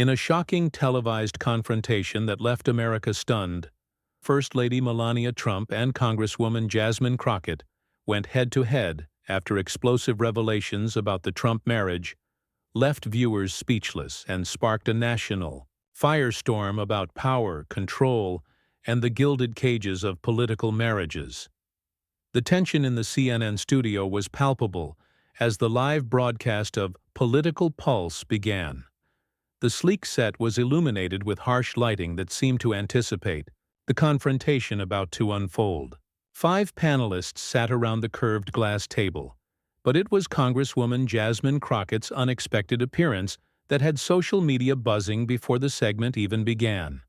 In a shocking televised confrontation that left America stunned, First Lady Melania Trump and Congresswoman Jasmine Crockett went head-to-head after explosive revelations about the Trump marriage left viewers speechless and sparked a national firestorm about power, control, and the gilded cages of political marriages. The tension in the CNN studio was palpable as the live broadcast of Political Pulse began. The sleek set was illuminated with harsh lighting that seemed to anticipate the confrontation about to unfold. 5 panelists sat around the curved glass table, but it was Congresswoman Jasmine Crockett's unexpected appearance that had social media buzzing before the segment even began.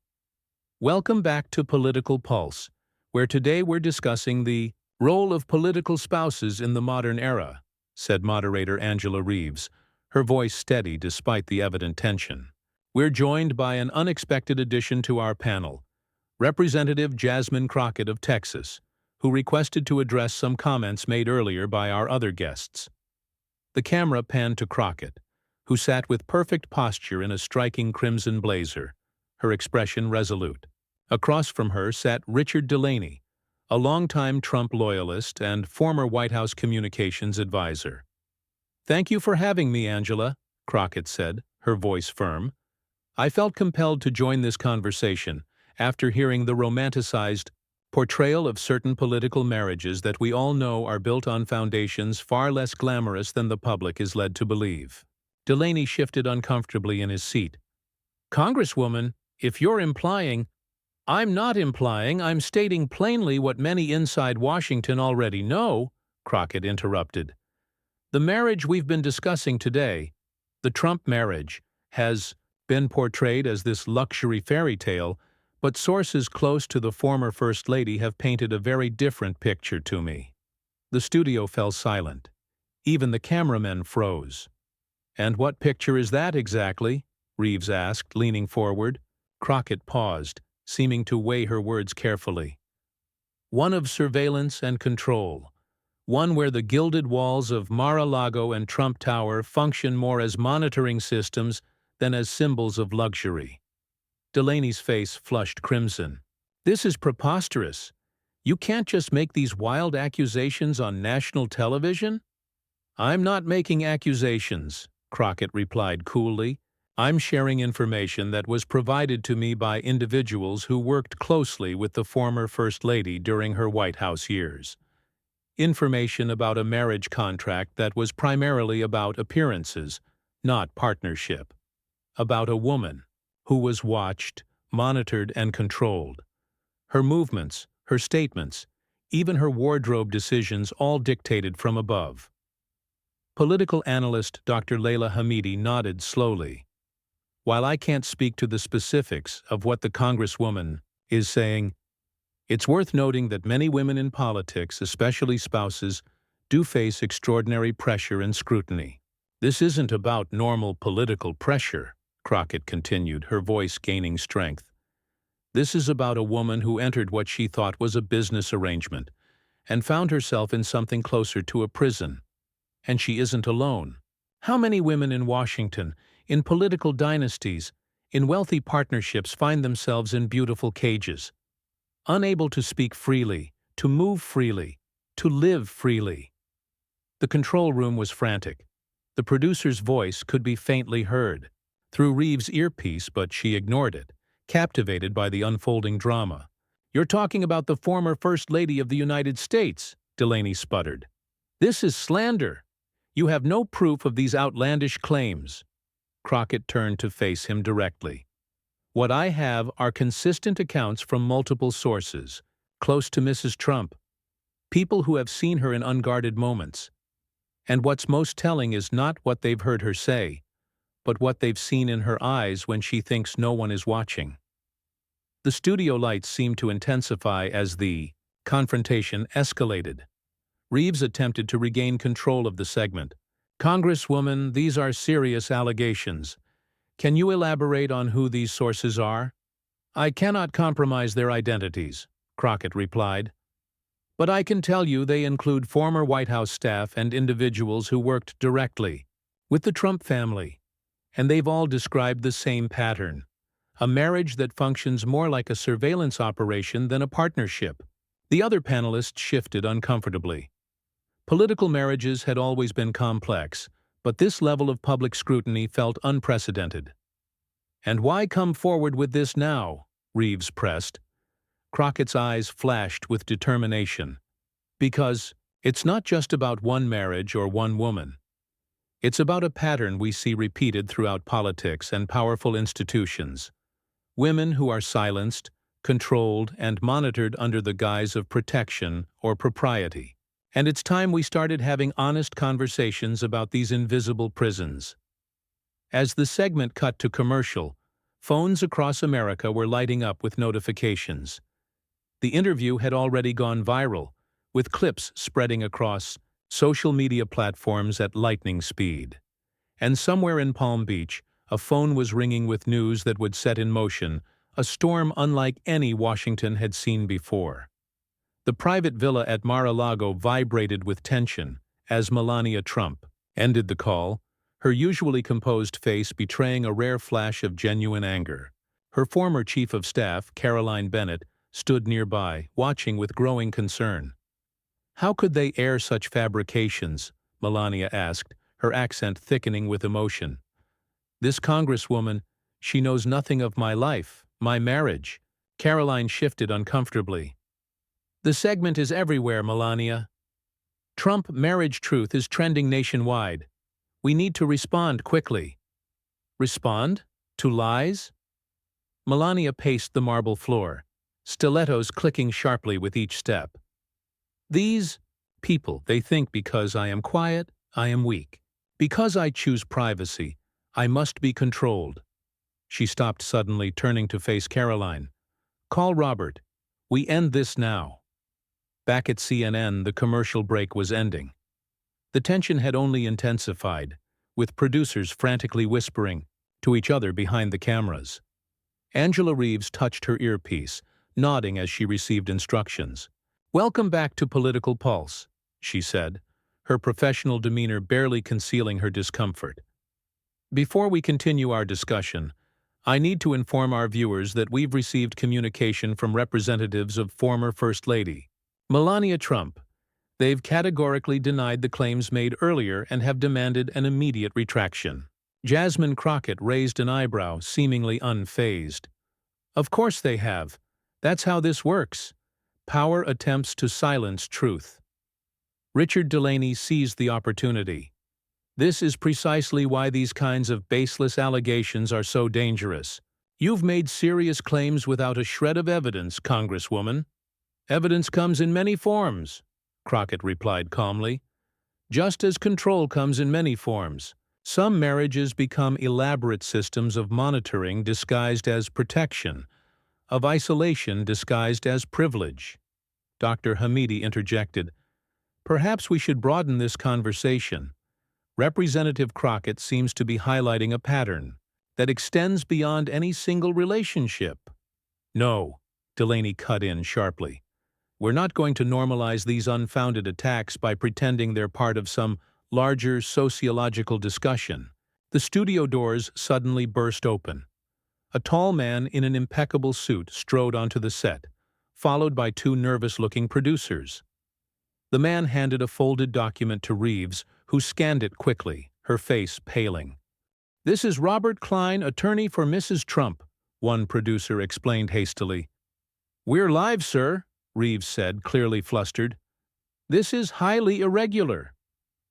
Welcome back to Political Pulse, where today we're discussing the role of political spouses in the modern era, said moderator Angela Reeves, her voice steady despite the evident tension. We're joined by an unexpected addition to our panel, Representative Jasmine Crockett of Texas, who requested to address some comments made earlier by our other guests. The camera panned to Crockett, who sat with perfect posture in a striking crimson blazer, her expression resolute. Across from her sat Richard Delaney, a longtime Trump loyalist and former White House communications advisor. "Thank you for having me, Angela," Crockett said, her voice firm. "I felt compelled to join this conversation after hearing the romanticized portrayal of certain political marriages that we all know are built on foundations far less glamorous than the public is led to believe." Delaney shifted uncomfortably in his seat. "Congresswoman, if you're implying—" "I'm not implying, I'm stating plainly what many inside Washington already know," Crockett interrupted. "The marriage we've been discussing today, the Trump marriage, has been portrayed as this luxury fairy tale, but sources close to the former First Lady have painted a very different picture to me." The studio fell silent. Even the cameramen froze. "And what picture is that exactly?" Reeves asked, leaning forward. Crockett paused, seeming to weigh her words carefully. "One of surveillance and control. One where the gilded walls of Mar-a-Lago and Trump Tower function more as monitoring systems than as symbols of luxury." Delaney's face flushed crimson. "This is preposterous. You can't just make these wild accusations on national television?" "I'm not making accusations," Crockett replied coolly. "I'm sharing information that was provided to me by individuals who worked closely with the former First Lady during her White House years. Information about a marriage contract that was primarily about appearances, not partnership. About a woman who was watched, monitored, and controlled. Her movements, her statements, even her wardrobe decisions all dictated from above." Political analyst Dr. Leila Hamidi nodded slowly. "While I can't speak to the specifics of what the Congresswoman is saying, it's worth noting that many women in politics, especially spouses, do face extraordinary pressure and scrutiny. This isn't about normal political pressure," Crockett continued, her voice gaining strength. "This is about a woman who entered what she thought was a business arrangement and found herself in something closer to a prison. And she isn't alone. How many women in Washington, in political dynasties, in wealthy partnerships find themselves in beautiful cages, unable to speak freely, to move freely, to live freely?" The control room was frantic. The producer's voice could be faintly heard through Reeves' earpiece, but she ignored it, captivated by the unfolding drama. "You're talking about the former First Lady of the United States," Delaney sputtered. "This is slander. You have no proof of these outlandish claims." Crockett turned to face him directly. "What I have are consistent accounts from multiple sources, close to Mrs. Trump, people who have seen her in unguarded moments. And what's most telling is not what they've heard her say, but what they've seen in her eyes when she thinks no one is watching." The studio lights seemed to intensify as the confrontation escalated. Reeves attempted to regain control of the segment. "Congresswoman, these are serious allegations. Can you elaborate on who these sources are?" "I cannot compromise their identities," Crockett replied. "But I can tell you they include former White House staff and individuals who worked directly with the Trump family and they've all described the same pattern: a marriage that functions more like a surveillance operation than a partnership. The other panelists shifted uncomfortably. Political marriages had always been complex, but this level of public scrutiny felt unprecedented. "And why come forward with this now?" Reeves pressed. Crockett's eyes flashed with determination. "Because it's not just about one marriage or one woman. It's about a pattern we see repeated throughout politics and powerful institutions. Women who are silenced, controlled, and monitored under the guise of protection or propriety. And it's time we started having honest conversations about these invisible prisons." As the segment cut to commercial, phones across America were lighting up with notifications. The interview had already gone viral, with clips spreading across social media platforms at lightning speed. And somewhere in Palm Beach, a phone was ringing with news that would set in motion a storm unlike any Washington had seen before. The private villa at Mar-a-Lago vibrated with tension as Melania Trump ended the call, her usually composed face betraying a rare flash of genuine anger. Her former chief of staff, Caroline Bennett, stood nearby, watching with growing concern. "How could they air such fabrications?" Melania asked, her accent thickening with emotion. "This congresswoman, she knows nothing of my life, my marriage." Caroline shifted uncomfortably. "The segment is everywhere, Melania. Trump marriage truth is trending nationwide. We need to respond quickly." "Respond? To lies?" Melania paced the marble floor, stilettos clicking sharply with each step. "These people, they think because I am quiet, I am weak. Because I choose privacy, I must be controlled." She stopped suddenly, turning to face Caroline. "Call Robert. We end this now." Back at CNN, the commercial break was ending. The tension had only intensified, with producers frantically whispering to each other behind the cameras. Angela Reeves touched her earpiece, nodding as she received instructions. "Welcome back to Political Pulse," she said, her professional demeanor barely concealing her discomfort. "Before we continue our discussion, I need to inform our viewers that we've received communication from representatives of former First Lady Melania Trump. They've categorically denied the claims made earlier and have demanded an immediate retraction." Jasmine Crockett raised an eyebrow, seemingly unfazed. "Of course they have. That's how this works. Power attempts to silence truth." Richard Delaney seized the opportunity. "This is precisely why these kinds of baseless allegations are so dangerous. You've made serious claims without a shred of evidence, Congresswoman." "Evidence comes in many forms," Crockett replied calmly. "Just as control comes in many forms. Some marriages become elaborate systems of monitoring disguised as protection, of isolation disguised as privilege." Dr. Hamidi interjected. "Perhaps we should broaden this conversation. Representative Crockett seems to be highlighting a pattern that extends beyond any single relationship." "No," Delaney cut in sharply. "We're not going to normalize these unfounded attacks by pretending they're part of some larger sociological discussion." The studio doors suddenly burst open. A tall man in an impeccable suit strode onto the set, followed by two nervous-looking producers. The man handed a folded document to Reeves, who scanned it quickly, her face paling. "This is Robert Klein, attorney for Mrs. Trump," one producer explained hastily. "We're live, sir," Reeves said, clearly flustered. "This is highly irregular."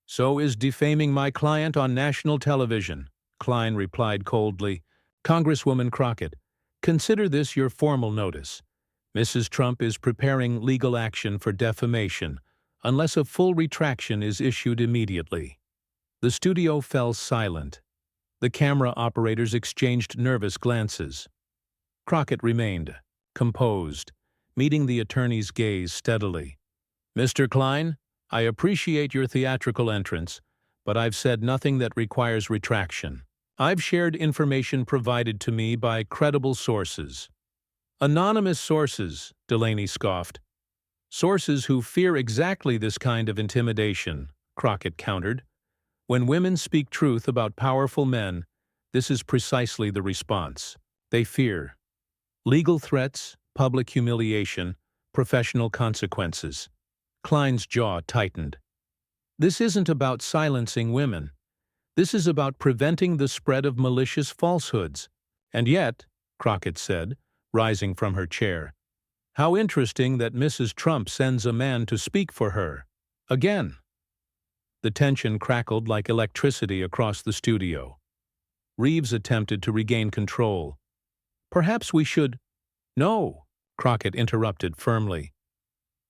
"So is defaming my client on national television," Klein replied coldly. "Congresswoman Crockett, consider this your formal notice. Mrs. Trump is preparing legal action for defamation unless a full retraction is issued immediately." The studio fell silent. The camera operators exchanged nervous glances. Crockett remained, composed, meeting the attorney's gaze steadily. "Mr. Klein, I appreciate your theatrical entrance, but I've said nothing that requires retraction. I've shared information provided to me by credible sources." "Anonymous sources," Delaney scoffed. "Sources who fear exactly this kind of intimidation," Crockett countered. "When women speak truth about powerful men, This is precisely the response. They fear legal threats, public humiliation, professional consequences. Klein's jaw tightened. This isn't about silencing women. This is about preventing the spread of malicious falsehoods. And yet, Crockett said, rising from her chair, how interesting that Mrs. Trump sends a man to speak for her. Again. The tension crackled like electricity across the studio. Reeves attempted to regain control. Perhaps we should— No, Crockett interrupted firmly.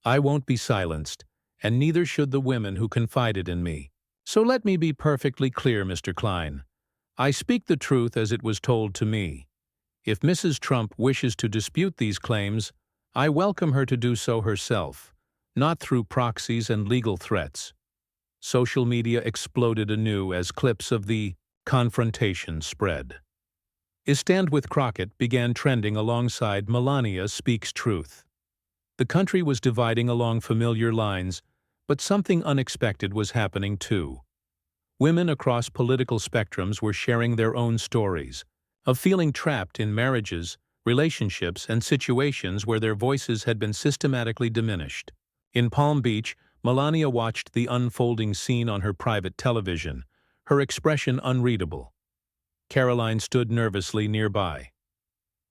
I won't be silenced, and neither should the women who confided in me. So let me be perfectly clear, Mr. Klein. I speak the truth as it was told to me. If Mrs. Trump wishes to dispute these claims, I welcome her to do so herself, not through proxies and legal threats. Social media exploded anew as clips of the confrontation spread. "I Stand with Crockett" began trending alongside "Melania Speaks Truth." The country was dividing along familiar lines, but something unexpected was happening too. Women across political spectrums were sharing their own stories, of feeling trapped in marriages, relationships, and situations where their voices had been systematically diminished. In Palm Beach, Melania watched the unfolding scene on her private television, her expression unreadable. Caroline stood nervously nearby.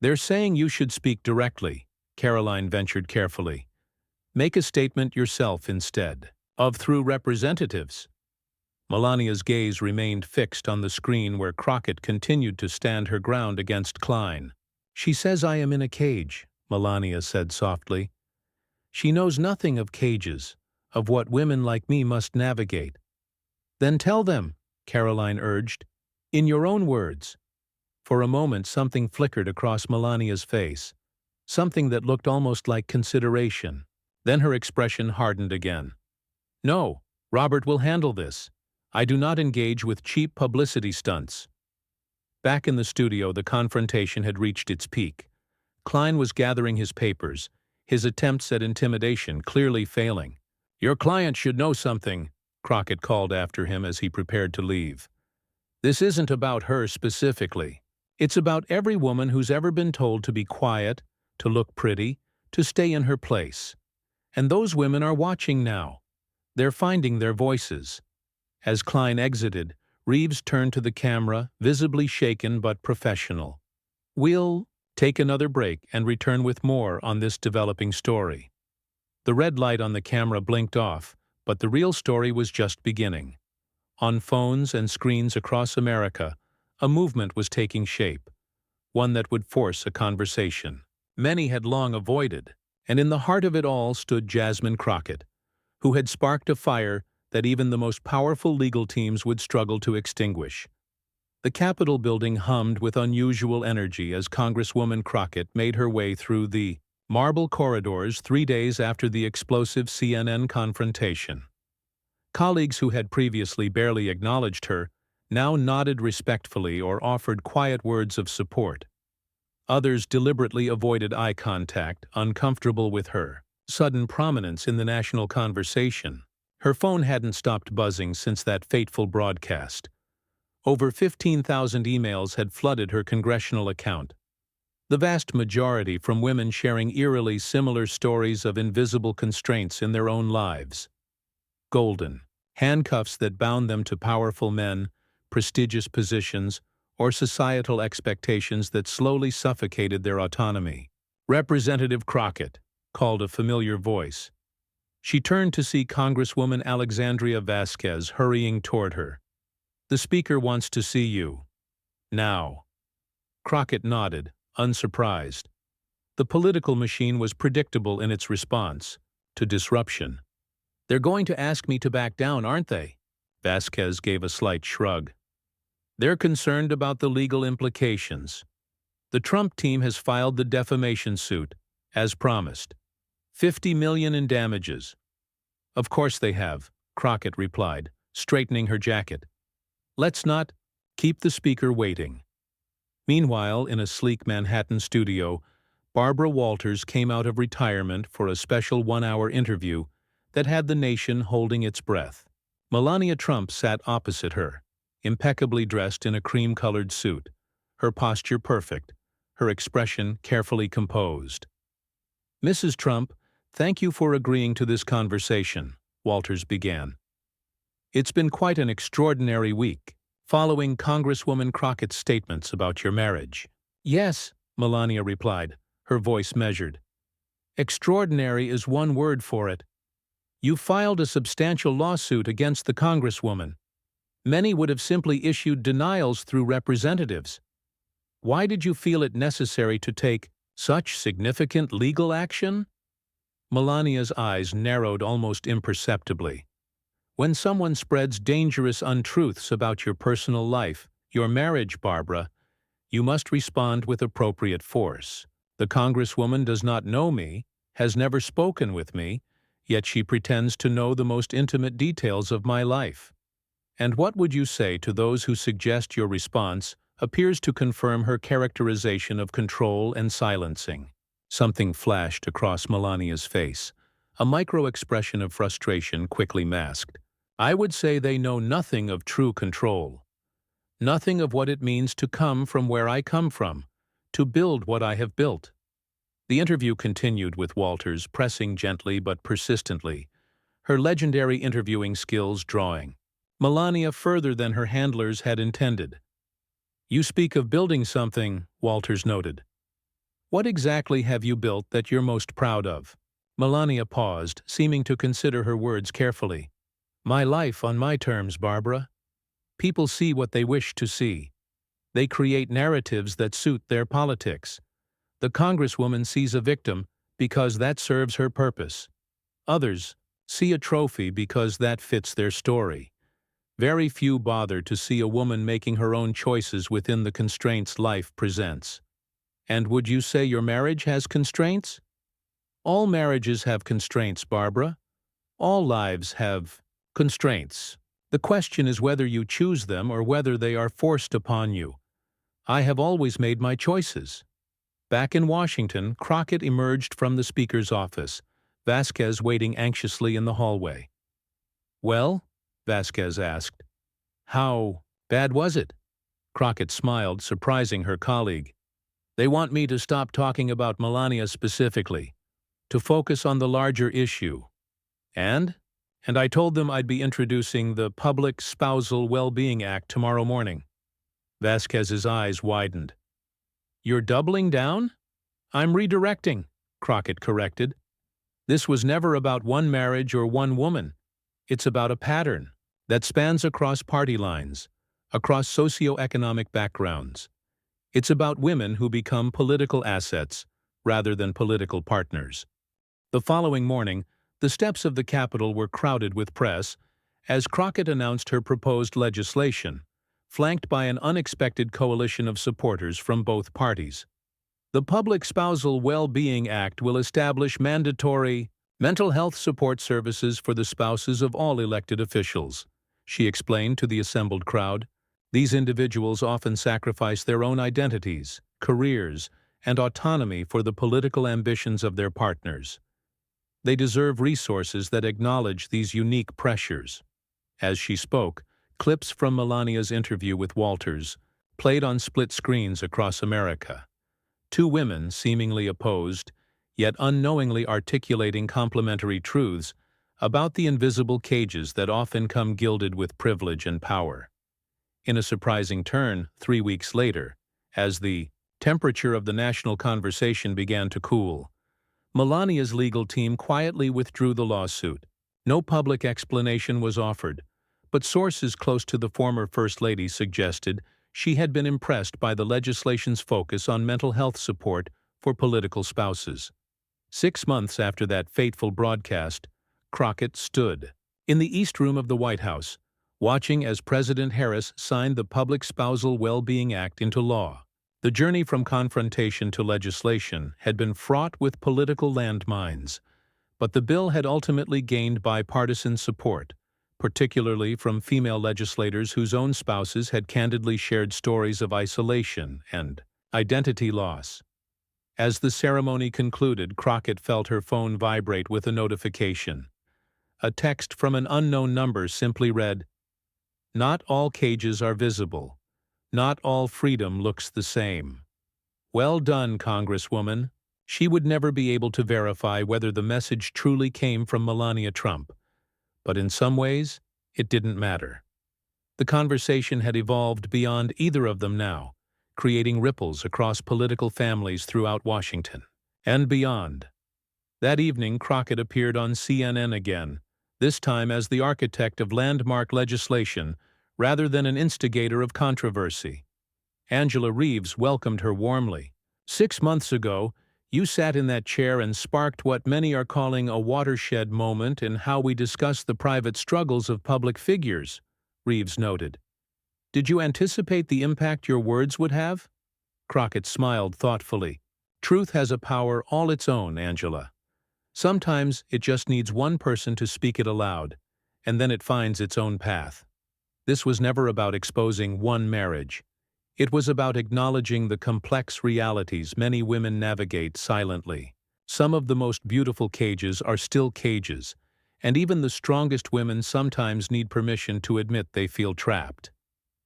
"They're saying you should speak directly," Caroline ventured carefully. "Make a statement yourself instead of through representatives." Melania's gaze remained fixed on the screen where Crockett continued to stand her ground against Klein. "She says I am in a cage," Melania said softly. "She knows nothing of cages, of what women like me must navigate." "Then tell them," Caroline urged, "in your own words." For a moment something flickered across Melania's face, something that looked almost like consideration. Then her expression hardened again. "No, Robert will handle this. I do not engage with cheap publicity stunts." Back in the studio, the confrontation had reached its peak. Klein was gathering his papers, his attempts at intimidation clearly failing. "Your client should know something," Crockett called after him as he prepared to leave. "This isn't about her specifically. It's about every woman who's ever been told to be quiet, to look pretty, to stay in her place. And those women are watching now. They're finding their voices." As Klein exited, Reeves turned to the camera, visibly shaken but professional. "We'll take another break and return with more on this developing story." The red light on the camera blinked off, but the real story was just beginning. On phones and screens across America, a movement was taking shape, one that would force a conversation many had long avoided, and in the heart of it all stood Jasmine Crockett, who had sparked a fire that even the most powerful legal teams would struggle to extinguish. The Capitol building hummed with unusual energy as Congresswoman Crockett made her way through the marble corridors 3 days after the explosive CNN confrontation. Colleagues who had previously barely acknowledged her now nodded respectfully or offered quiet words of support. Others deliberately avoided eye contact, uncomfortable with her sudden prominence in the national conversation. Her phone hadn't stopped buzzing since that fateful broadcast. Over 15,000 emails had flooded her congressional account, the vast majority from women sharing eerily similar stories of invisible constraints in their own lives. Golden handcuffs that bound them to powerful men, prestigious positions, or societal expectations that slowly suffocated their autonomy. "Representative Crockett," called a familiar voice. She turned to see Congresswoman Alexandria Vasquez hurrying toward her. "The Speaker wants to see you. Now." Crockett nodded, unsurprised. The political machine was predictable in its response to disruption. "They're going to ask me to back down, aren't they?" Vasquez gave a slight shrug. "They're concerned about the legal implications. The Trump team has filed the defamation suit, as promised. $50 million in damages." "Of course they have," Crockett replied, straightening her jacket. "Let's not keep the Speaker waiting." Meanwhile, in a sleek Manhattan studio, Barbara Walters came out of retirement for a special 1-hour interview that had the nation holding its breath. Melania Trump sat opposite her, impeccably dressed in a cream-colored suit, her posture perfect, her expression carefully composed. "Mrs. Trump, thank you for agreeing to this conversation," Walters began. "It's been quite an extraordinary week, following Congresswoman Crockett's statements about your marriage." "Yes," Melania replied, her voice measured. "Extraordinary is one word for it. You filed a substantial lawsuit against the Congresswoman. Many would have simply issued denials through representatives. Why did you feel it necessary to take such significant legal action?" Melania's eyes narrowed almost imperceptibly. "When someone spreads dangerous untruths about your personal life, your marriage, Barbara, you must respond with appropriate force. The Congresswoman does not know me, has never spoken with me, yet she pretends to know the most intimate details of my life. And what would you say to those who suggest your response appears to confirm her characterization of control and silencing?" Something flashed across Melania's face, a micro-expression of frustration quickly masked. "I would say they know nothing of true control. Nothing of what it means to come from where I come from, to build what I have built." The interview continued with Walters pressing gently but persistently, her legendary interviewing skills drawing Melania further than her handlers had intended. "You speak of building something," Walters noted. "What exactly have you built that you're most proud of?" Melania paused, seeming to consider her words carefully. "My life on my terms, Barbara. People see what they wish to see. They create narratives that suit their politics. The Congresswoman sees a victim because that serves her purpose. Others see a trophy because that fits their story. Very few bother to see a woman making her own choices within the constraints life presents." "And would you say your marriage has constraints?" "All marriages have constraints, Barbara. All lives have constraints. The question is whether you choose them or whether they are forced upon you. I have always made my choices." Back in Washington, Crockett emerged from the Speaker's office, Vasquez waiting anxiously in the hallway. "Well?" Vasquez asked. "How bad was it?" Crockett smiled, surprising her colleague. "They want me to stop talking about Melania specifically, to focus on the larger issue. And I told them I'd be introducing the Public Spousal Well-Being Act tomorrow morning." Vasquez's eyes widened. "You're doubling down?" "I'm redirecting," Crockett corrected. "This was never about one marriage or one woman. It's about a pattern that spans across party lines, across socioeconomic backgrounds. It's about women who become political assets rather than political partners." The following morning, the steps of the Capitol were crowded with press as Crockett announced her proposed legislation, flanked by an unexpected coalition of supporters from both parties. The Public Spousal Well-Being Act will establish mandatory mental health support services for the spouses of all elected officials, she explained to the assembled crowd. These individuals often sacrifice their own identities, careers, and autonomy for the political ambitions of their partners. They deserve resources that acknowledge these unique pressures. As she spoke, clips from Melania's interview with Walters played on split screens across America. Two women seemingly opposed, yet unknowingly articulating complementary truths about the invisible cages that often come gilded with privilege and power. In a surprising turn, 3 weeks later, as the temperature of the national conversation began to cool, Melania's legal team quietly withdrew the lawsuit. No public explanation was offered, but sources close to the former First Lady suggested she had been impressed by the legislation's focus on mental health support for political spouses. 6 months after that fateful broadcast, Crockett stood in the East Room of the White House, watching as President Harris signed the Public Spousal Well-Being Act into law. The journey from confrontation to legislation had been fraught with political landmines, but the bill had ultimately gained bipartisan support, particularly from female legislators whose own spouses had candidly shared stories of isolation and identity loss. As the ceremony concluded, Crockett felt her phone vibrate with a notification. A text from an unknown number simply read, Not all cages are visible. Not all freedom looks the same. Well done, Congresswoman. She would never be able to verify whether the message truly came from Melania Trump, but in some ways, it didn't matter. The conversation had evolved beyond either of them now, creating ripples across political families throughout Washington and beyond. That evening, Crockett appeared on CNN again, this time as the architect of landmark legislation rather than an instigator of controversy. Angela Reeves welcomed her warmly. 6 months ago, you sat in that chair and sparked what many are calling a watershed moment in how we discuss the private struggles of public figures, Reeves noted. Did you anticipate the impact your words would have? Crockett smiled thoughtfully. Truth has a power all its own, Angela. Sometimes it just needs one person to speak it aloud, and then it finds its own path. This was never about exposing one marriage. It was about acknowledging the complex realities many women navigate silently. Some of the most beautiful cages are still cages, and even the strongest women sometimes need permission to admit they feel trapped.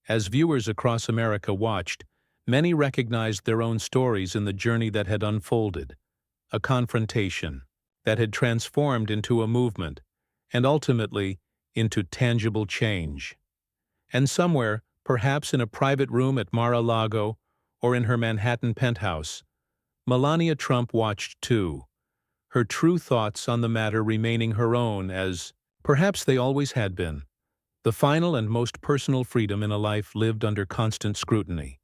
As viewers across America watched, many recognized their own stories in the journey that had unfolded, a confrontation that had transformed into a movement, and ultimately into tangible change. And somewhere, perhaps in a private room at Mar-a-Lago or in her Manhattan penthouse, Melania Trump watched too, her true thoughts on the matter remaining her own as, perhaps they always had been, the final and most personal freedom in a life lived under constant scrutiny.